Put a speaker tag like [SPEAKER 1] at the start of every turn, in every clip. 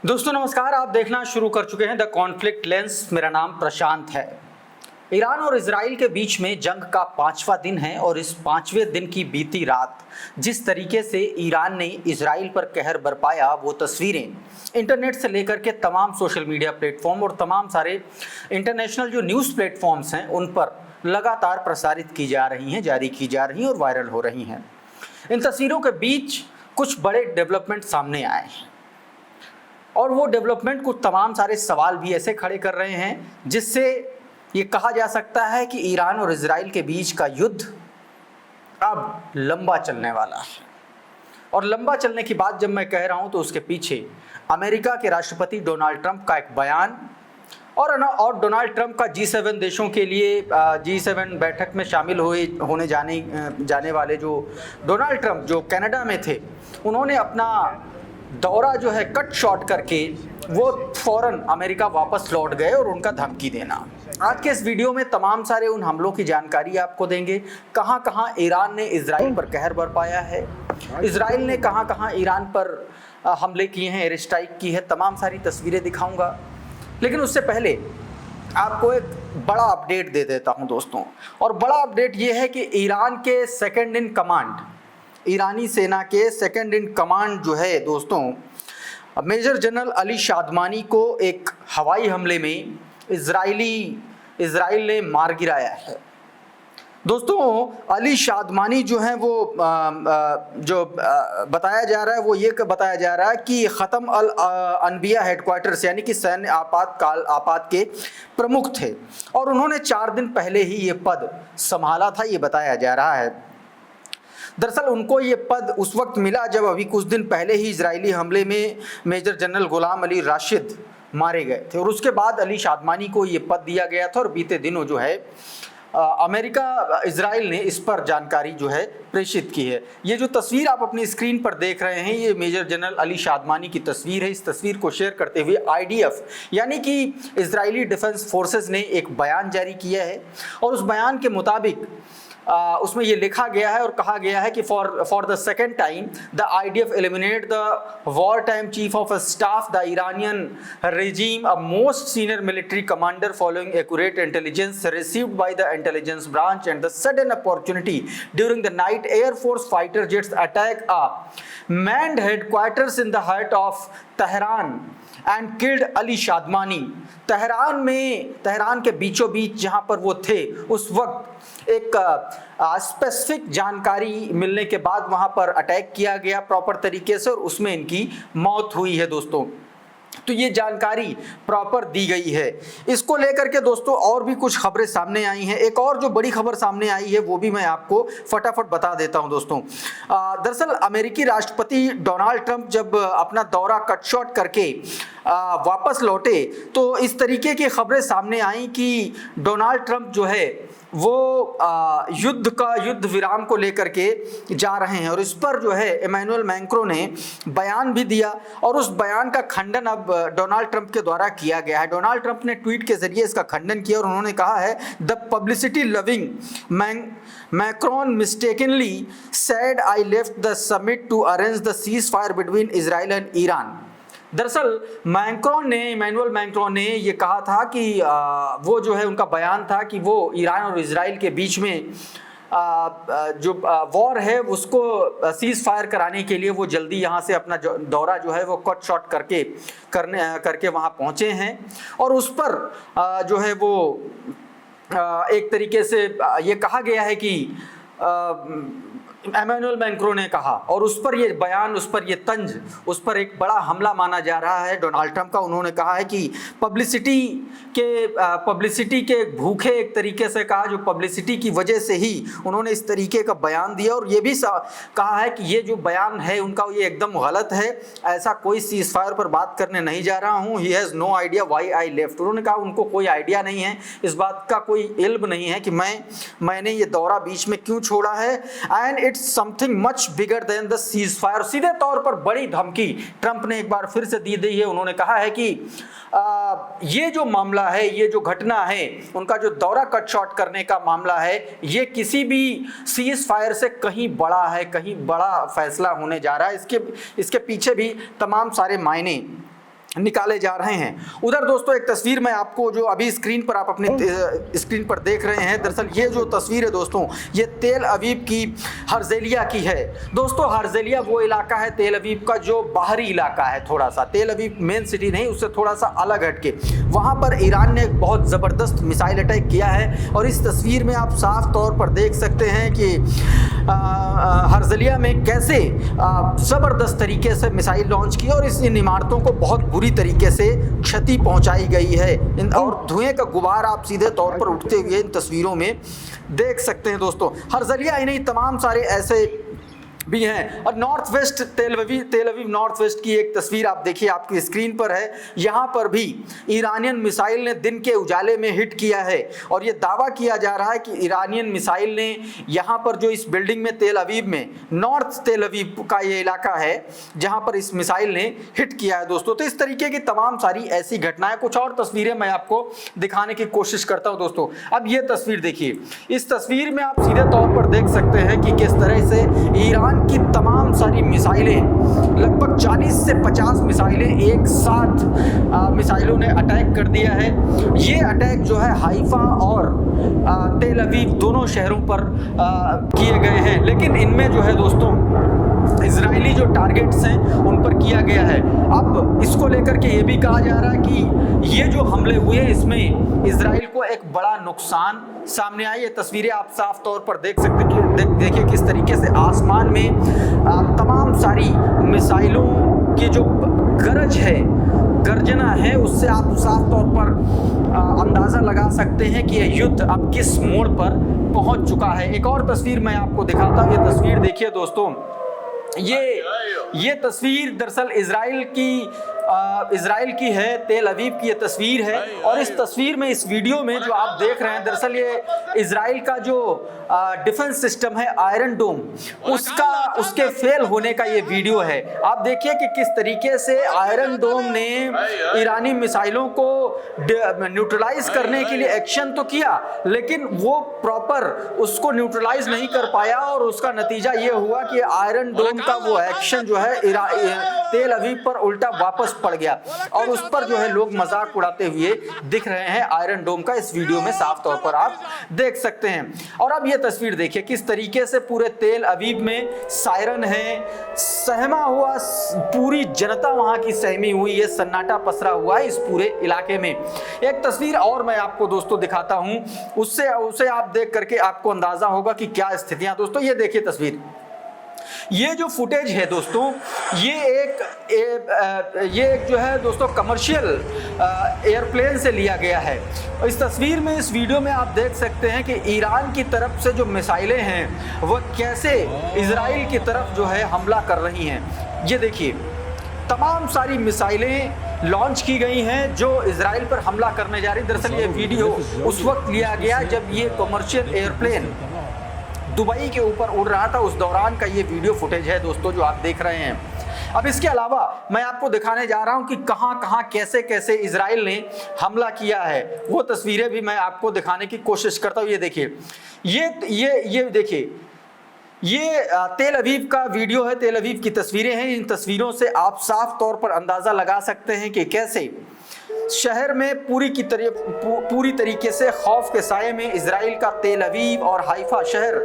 [SPEAKER 1] दोस्तों नमस्कार, आप देखना शुरू कर चुके हैं द कॉन्फ्लिक्ट लेंस। मेरा नाम प्रशांत है। ईरान और इजराइल के बीच में जंग का 5वां दिन है और इस 5वें दिन की बीती रात जिस तरीके से ईरान ने इजराइल पर कहर बरपाया, वो तस्वीरें इंटरनेट से लेकर के तमाम सोशल मीडिया प्लेटफॉर्म और तमाम सारे इंटरनेशनल जो न्यूज़ प्लेटफॉर्म्स हैं उन पर लगातार प्रसारित की जा रही हैं, जारी की जा रही हैं और वायरल हो रही हैं। इन तस्वीरों के बीच कुछ बड़े डेवलपमेंट सामने आए हैं और वो डेवलपमेंट कुछ तमाम सारे सवाल भी ऐसे खड़े कर रहे हैं जिससे ये कहा जा सकता है कि ईरान और इजराइल के बीच का युद्ध अब लंबा चलने वाला है। और लंबा चलने की बात जब मैं कह रहा हूं तो उसके पीछे अमेरिका के राष्ट्रपति डोनाल्ड ट्रंप का एक बयान और डोनाल्ड ट्रंप का G7 देशों के लिए G7 बैठक में शामिल होने जाने वाले जो डोनाल्ड ट्रंप जो कनाडा में थे, उन्होंने अपना दौरा जो है कट शॉर्ट करके वो फौरन अमेरिका वापस लौट गए और उनका धमकी देना। आज के इस वीडियो में तमाम सारे उन हमलों की जानकारी आपको देंगे। कहां कहां ईरान ने इजराइल पर कहर बरपाया है, इजराइल ने कहां कहां ईरान पर हमले किए हैं, एयर स्ट्राइक की है, तमाम सारी तस्वीरें दिखाऊंगा। लेकिन उससे पहले आपको एक बड़ा अपडेट दे देता हूं दोस्तों। और बड़ा अपडेट ये है कि ईरान के सेकंड इन कमांड, ईरानी सेना के सेकंड इन कमांड जो है दोस्तों, मेजर जनरल अली शादमानी को एक हवाई हमले में इजराइल ने मार गिराया है। दोस्तों अली शादमानी जो है वो बताया जा रहा है, वो ये बताया जा रहा है कि ख़त्म अल अनबिया हेडक्वार्टर्स यानी कि सैन्य आपात के प्रमुख थे और उन्होंने 4 दिन पहले ही ये पद संभाला था, ये बताया जा रहा है। दरअसल उनको ये पद उस वक्त मिला जब अभी कुछ दिन पहले ही इजरायली हमले में मेजर जनरल गुलाम अली राशिद मारे गए थे और उसके बाद अली शादमानी को ये पद दिया गया था। और बीते दिनों जो है अमेरिका इजराइल ने इस पर जानकारी जो है प्रेषित की है। ये जो तस्वीर आप अपनी स्क्रीन पर देख रहे हैं, ये मेजर जनरल अली शादमानी की तस्वीर है। इस तस्वीर को शेयर करते हुए IDF यानी कि इजरायली डिफेंस फोर्सेस ने एक बयान जारी किया है और उस बयान के मुताबिक उसमें ये लिखा गया है और कहा गया है कि for the second time the IDF eliminate the war time chief of staff the Iranian regime, a most senior military commander following accurate intelligence received by the intelligence branch and the sudden opportunity during the night Air Force fighter jets attack a manned headquarters in the heart of Tehran and killed Ali Shadmani. Tehran के बीचों बीच जहां पर वो थे उस वक्त एक specific जानकारी मिलने के बाद वहां पर अटैक किया गया प्रॉपर तरीके से और उसमें इनकी मौत हुई है दोस्तों। तो ये जानकारी प्रॉपर दी गई है। इसको लेकर के दोस्तों और भी कुछ खबरें सामने आई हैं। एक और जो बड़ी खबर सामने आई है वो भी मैं आपको फटाफट बता देता हूं दोस्तों। दरअसल अमेरिकी राष्ट्रपति डोनाल्ड ट्रंप जब अपना दौरा कट शॉर्ट करके वापस लौटे तो इस तरीके की खबरें सामने आई कि डोनाल्ड ट्रंप जो है वो युद्ध विराम को लेकर के जा रहे हैं और इस पर जो है इमैनुअल मैक्रों ने बयान भी दिया और उस बयान का खंडन अब डोनाल्ड ट्रंप के द्वारा किया गया है। डोनाल्ड ट्रंप ने ट्वीट के जरिए इसका खंडन किया और उन्होंने कहा है the publicity loving Macron mistakenly said I left the summit to arrange the cease fire between Israel and Iran. दरअसल इमैनुअल मैक्रोन ने ये कहा था कि वो जो है उनका बयान था कि वो ईरान और इजराइल के बीच में जो वॉर है उसको सीज फायर कराने के लिए वो जल्दी यहाँ से अपना दौरा जो है वो कट शॉर्ट करके वहाँ पहुँचे हैं और उस पर जो है वो एक तरीके से ये कहा गया है कि इमैनुअल मैक्रों ने कहा और उस पर ये बयान, उस पर ये तंज, उस पर एक बड़ा हमला माना जा रहा है डोनाल्ड ट्रंप का। उन्होंने कहा है कि पब्लिसिटी के भूखे एक तरीके से कहा, जो पब्लिसिटी की वजह से ही उन्होंने इस तरीके का बयान दिया और ये भी कहा है कि ये जो बयान है उनका ये एकदम गलत है, ऐसा कोई सीज फायर पर बात करने नहीं जा रहा हूँ। He has no idea why I left. उन्होंने कहा उनको कोई आइडिया नहीं है, इस बात का कोई इल्म नहीं है कि मैंने ये दौरा बीच में क्यों छोड़ा है and it's something much bigger than the cease fire. सीधे तौर पर बड़ी धमकी ट्रंप ने एक बार फिर से दी है। उन्होंने कहा है कि ये जो मामला है, ये जो घटना है, उनका जो दौरा कट शॉर्ट करने का मामला है, ये किसी भी सीज फायर से कहीं बड़ा है, कहीं बड़ा फैसला होने जा रहा है। इसके पीछे भी तमाम सारे मायने निकाले जा रहे हैं। उधर दोस्तों एक तस्वीर मैं आपको जो अभी स्क्रीन पर आप अपने स्क्रीन पर देख रहे हैं, दरअसल ये जो तस्वीर है दोस्तों ये तेल अवीव की हर्जेलिया की है। दोस्तों हर्जेलिया वो इलाका है तेल अवीव का जो बाहरी इलाका है, थोड़ा सा तेल अवीव मेन सिटी नहीं, उससे थोड़ा सा अलग हटके वहाँ पर ईरान ने एक बहुत ज़बरदस्त मिसाइल अटैक किया है। और इस तस्वीर में आप साफ तौर पर देख सकते हैं कि हर्जेलिया में कैसे ज़बरदस्त तरीके से मिसाइल लॉन्च की और इन इमारतों को बहुत बुरी तरीके से क्षति पहुंचाई गई है। और धुएं का गुबार आप सीधे तौर पर उठते हुए इन तस्वीरों में देख सकते हैं दोस्तों। हर्जेलिया ही नहीं, तमाम सारे ऐसे भी हैं। और नॉर्थ वेस्ट तेल अवीव नॉर्थ वेस्ट की एक तस्वीर आप देखिए, आपकी स्क्रीन पर है। यहाँ पर भी ईरानियन मिसाइल ने दिन के उजाले में हिट किया है और ये दावा किया जा रहा है कि ईरानियन मिसाइल ने यहाँ पर जो इस बिल्डिंग में तेल अवीव में, नॉर्थ तेल अवीव का ये इलाका है जहाँ पर इस मिसाइल ने हिट किया है दोस्तों। तो इस तरीके की तमाम सारी ऐसी घटनाएं, कुछ और तस्वीरें मैं आपको दिखाने की कोशिश करता हूँ दोस्तों। अब ये तस्वीर देखिए, इस तस्वीर में आप सीधे तौर पर देख सकते हैं कि किस तरह से ईरान की तमाम सारी मिसाइलें, लगभग 40 से 50 मिसाइलें एक साथ मिसाइलों ने अटैक कर दिया है। ये अटैक जो है हाइफा और तेल अवीव दोनों शहरों पर किए गए हैं, लेकिन इनमें जो है दोस्तों इजरायली जो टारगेट्स हैं उन पर किया गया है। अब इसको लेकर के ये भी कहा जा रहा है कि ये जो हमले हुए इसमें इजराइल को एक बड़ा नुकसान सामने आया। ये तस्वीरें आप साफ तौर पर देख सकते हैं कि देखिए किस तरीके से आसमान में तमाम सारी मिसाइलों की जो गरज है, गर्जना है, उससे आप साफ तौर पर अंदाज़ा लगा सकते हैं कि यह युद्ध अब किस मोड़ पर पहुंच चुका है। एक और तस्वीर मैं आपको दिखाता हूँ। ये तस्वीर देखिए दोस्तों, ये तस्वीर दरअसल इजराइल की है, तेल अवीव की ये तस्वीर है। और इस तस्वीर में, इस वीडियो में जो आप देख रहे हैं, दरअसल ये इजराइल का जो डिफेंस सिस्टम है आयरन डोम, उसके फेल होने का ये वीडियो है। आप देखिए कि किस तरीके से आयरन डोम ने ईरानी मिसाइलों को न्यूट्रलाइज करने के लिए एक्शन तो किया, लेकिन वो प्रॉपर उसको न्यूट्रलाइज नहीं कर पाया और उसका नतीजा ये हुआ कि आयरन डोम का वो एक्शन जो है तेल अवीव पर उल्टा वापस पड़ गया और उस पर जो है लोग मजाक उड़ाते हुए दिख रहे हैं। आयरन डोम का इस वीडियो में साफ तौर पर आप देख सकते हैं। और अब ये तस्वीर देखिए किस तरीके से पूरे तेल अवीव में सायरन है, सहमा हुआ, पूरी जनता वहां की सहमी हुई, ये सन्नाटा पसरा हुआ है इस पूरे इलाके में। एक तस्वीर और मैं आपको दोस्तों दिखाता हूं, उससे आप देख करके आपको अंदाजा होगा कि क्या स्थितियां। दोस्तों ये देखिए तस्वीर, ये जो फुटेज है दोस्तों, ये एक जो है दोस्तों कमर्शियल एयरप्लेन से लिया गया है। इस तस्वीर में, इस वीडियो में आप देख सकते हैं कि ईरान की तरफ से जो मिसाइलें हैं वह कैसे इजराइल की तरफ जो है हमला कर रही हैं। ये देखिए तमाम सारी मिसाइलें लॉन्च की गई हैं जो इजराइल पर हमला करने जा रही। दरअसल ये वीडियो उस वक्त लिया गया जब ये कमर्शियल एयरप्लेन दुबई के ऊपर उड़ रहा था, उस दौरान का ये वीडियो फुटेज है दोस्तों जो आप देख रहे हैं। अब इसके अलावा मैं आपको दिखाने जा रहा हूं कि कहां कैसे कैसे इजराइल ने हमला किया है, वो तस्वीरें भी मैं आपको दिखाने की कोशिश करता हूं। ये देखिए, ये देखिए, ये तेल अवीव का वीडियो है, तेल अवीव की तस्वीरें हैं। इन तस्वीरों से आप साफ तौर पर अंदाजा लगा सकते हैं कि कैसे शहर में पूरी तरीके से खौफ के साये में इजराइल का तेल अवीव और हाइफा शहर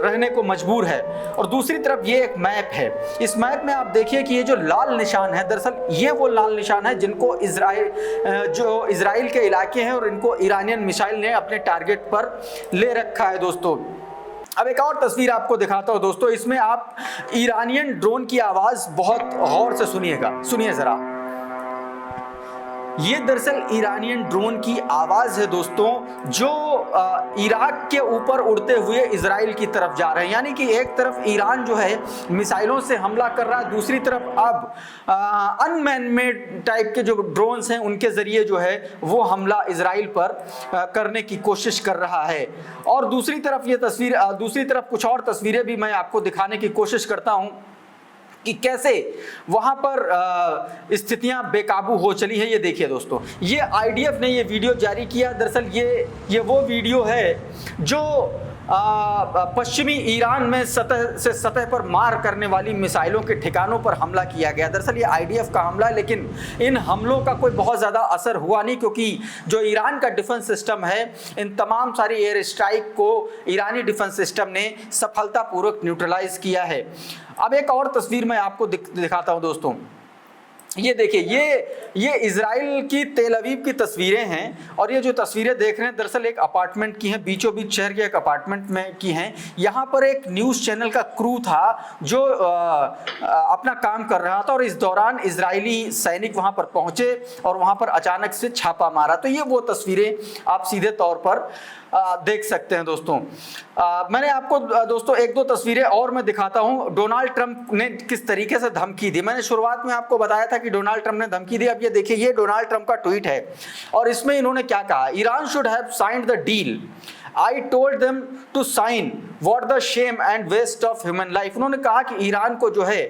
[SPEAKER 1] रहने को मजबूर है। और दूसरी तरफ ये एक मैप है, इस मैप में आप देखिए कि ये जो लाल निशान है, दरअसल ये वो लाल निशान है जिनको इजराइल के इलाके हैं और इनको ईरानियन मिसाइल ने अपने टारगेट पर ले रखा है दोस्तों। अब एक और तस्वीर आपको दिखाता हूं दोस्तों, इसमें आप ईरानियन ड्रोन की आवाज़ बहुत गौर से सुनिएगा, सुनिए ज़रा। ये दरअसल ईरानियन ड्रोन की आवाज़ है दोस्तों जो इराक के ऊपर उड़ते हुए इजराइल की तरफ जा रहे हैं। यानी कि एक तरफ ईरान जो है मिसाइलों से हमला कर रहा है, दूसरी तरफ अब अनमैनमेड टाइप के जो ड्रोन्स हैं उनके ज़रिए जो है वो हमला इजराइल पर करने की कोशिश कर रहा है। और दूसरी तरफ कुछ और तस्वीरें भी मैं आपको दिखाने की कोशिश करता हूँ कि कैसे वहाँ पर स्थितियाँ बेकाबू हो चली हैं। ये देखिए दोस्तों, ये IDF ने ये वीडियो जारी किया। दरअसल ये वो वीडियो है जो पश्चिमी ईरान में सतह से सतह पर मार करने वाली मिसाइलों के ठिकानों पर हमला किया गया। दरअसल ये आईडीएफ का हमला है, लेकिन इन हमलों का कोई बहुत ज़्यादा असर हुआ नहीं, क्योंकि जो ईरान का डिफेंस सिस्टम है, इन तमाम सारी एयर स्ट्राइक को ईरानी डिफेंस सिस्टम ने सफलतापूर्वक न्यूट्रलाइज किया है। अब एक और तस्वीर मैं आपको दिखाता हूँ दोस्तों। ये देखिए, ये इजराइल की तेल अवीव की तस्वीरें हैं, और ये जो तस्वीरें देख रहे हैं दरअसल एक अपार्टमेंट की हैं, बीचों बीच शहर के एक अपार्टमेंट में की हैं। यहाँ पर एक न्यूज़ चैनल का क्रू था जो अपना काम कर रहा था, और इस दौरान इजरायली सैनिक वहाँ पर पहुँचे और वहाँ पर अचानक से छापा मारा। तो ये वो तस्वीरें आप सीधे तौर पर देख सकते हैं दोस्तों। मैंने आपको दोस्तों एक दो तस्वीरें और मैं दिखाता हूं, डोनाल्ड ट्रंप ने किस तरीके से धमकी दी। मैंने शुरुआत में आपको बताया था कि डोनाल्ड ट्रंप ने धमकी दी। अब ये देखिए, ये डोनाल्ड ट्रंप का ट्वीट है, और इसमें इन्होंने क्या कहा, Iran should have signed the deal, I told them to sign, what the shame and waste of human life. उन्होंने कहा कि ईरान को जो है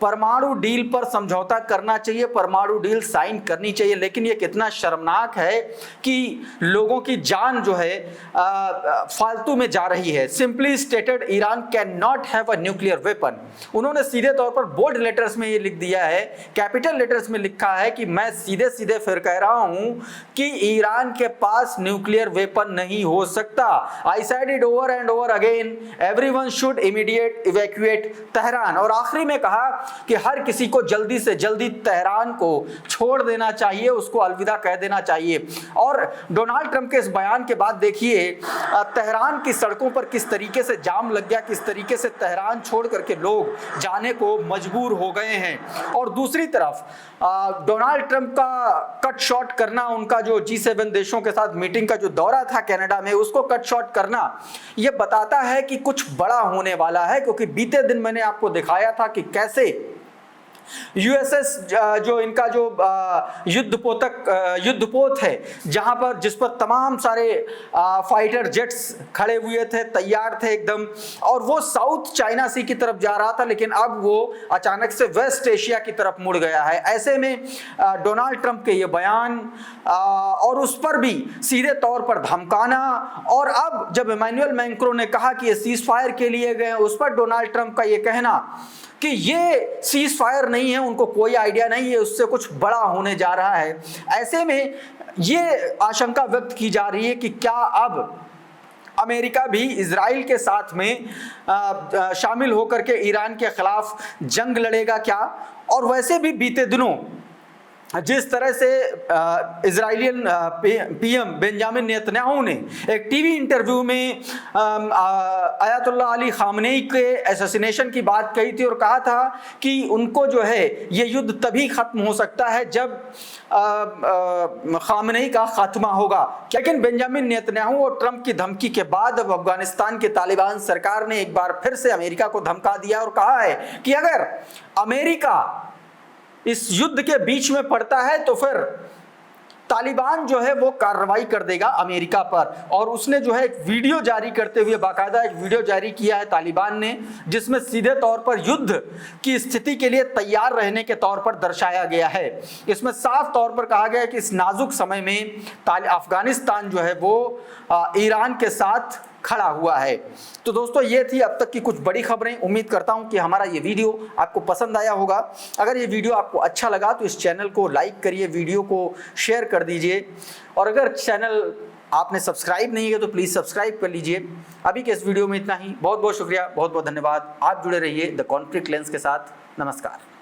[SPEAKER 1] परमाणु डील पर समझौता करना चाहिए, परमाणु डील साइन करनी चाहिए, लेकिन ये कितना शर्मनाक है कि लोगों की जान जो है फालतू में जा रही है। Simply stated, Iran can not have a nuclear weapon. उन्होंने सीधे तौर पर बोल्ड लेटर्स में ये लिख दिया है, कैपिटल लेटर्स में लिखा है कि मैं सीधे सीधे फिर कह रहा हूं कि ईरान के पास न्यूक्लियर वेपन नहीं हो सकता। I said it over and over again, everyone should immediate evacuate Tehran. और आखिरी में कहा कि हर किसी को जल्दी से जल्दी तेहरान को छोड़ देना चाहिए, उसको अलविदा कह देना चाहिए। और डोनाल्ड ट्रंप के इस बयान के बाद देखिए तेहरान की सड़कों पर किस तरीके से जाम लग गया, किस तरीके से तेहरान छोड़ करके लोग जाने को मजबूर हो गए हैं। और दूसरी तरफ डोनाल्ड ट्रंप का कट शॉर्ट करना, उनका जो G7 देशों के साथ मीटिंग का जो दौरा था कनाडा में, उसको कट शॉर्ट करना, यह बताता है कि कुछ बड़ा होने वाला है। क्योंकि बीते दिन मैंने आपको दिखाया था कि कैसे यूएसएस जो इनका जो युद्धपोत है, जहां पर जिस पर तमाम सारे फाइटर जेट्स खड़े हुए थे, तैयार थे एकदम, और वो साउथ चाइना सी की तरफ जा रहा था, लेकिन अब वो अचानक से वेस्ट एशिया की तरफ मुड़ गया है। ऐसे में डोनाल्ड ट्रंप के ये बयान और उस पर भी सीधे तौर पर धमकाना, और अब जब इमैनुअल मैक्रों ने कहा कि ये सीज फायर के लिए गए, उस पर डोनाल्ड ट्रंप का ये कहना कि ये सीज फायर नहीं है, उनको कोई आइडिया नहीं है, उससे कुछ बड़ा होने जा रहा है। ऐसे में ये आशंका व्यक्त की जा रही है कि क्या अब अमेरिका भी इजराइल के साथ में शामिल होकर के ईरान के खिलाफ जंग लड़ेगा क्या। और वैसे भी बीते दिनों जिस तरह से इजराइलियन पीएम बेंजामिन नेतन्याहू ने एक टीवी इंटरव्यू में अयातुल्ला अली खामनेई के असैसिनेशन की बात कही थी और कहा था कि उनको जो है ये युद्ध तभी खत्म हो सकता है जब खामनेई का खात्मा होगा। लेकिन बेंजामिन नेतन्याहू और ट्रंप की धमकी के बाद अब अफगानिस्तान के तालिबान सरकार ने एक बार फिर से अमेरिका को धमका दिया और कहा है कि अगर अमेरिका इस युद्ध के बीच में पड़ता है तो फिर तालिबान जो है वो कार्रवाई कर देगा अमेरिका पर। और उसने जो है एक वीडियो जारी करते हुए, बाकायदा एक वीडियो जारी किया है तालिबान ने, जिसमें सीधे तौर पर युद्ध की स्थिति के लिए तैयार रहने के तौर पर दर्शाया गया है। इसमें साफ तौर पर कहा गया है कि इस नाजुक समय में अफगानिस्तान जो है वो ईरान के साथ खड़ा हुआ है। तो दोस्तों ये थी अब तक की कुछ बड़ी खबरें। उम्मीद करता हूं कि हमारा ये वीडियो आपको पसंद आया होगा। अगर ये वीडियो आपको अच्छा लगा तो इस चैनल को लाइक करिए, वीडियो को शेयर कर दीजिए, और अगर चैनल आपने सब्सक्राइब नहीं किया तो प्लीज़ सब्सक्राइब कर लीजिए। अभी के इस वीडियो में इतना ही। बहुत बहुत शुक्रिया, बहुत बहुत धन्यवाद। आप जुड़े रहिए द कॉन्फ्लिक्ट लेंस के साथ। नमस्कार।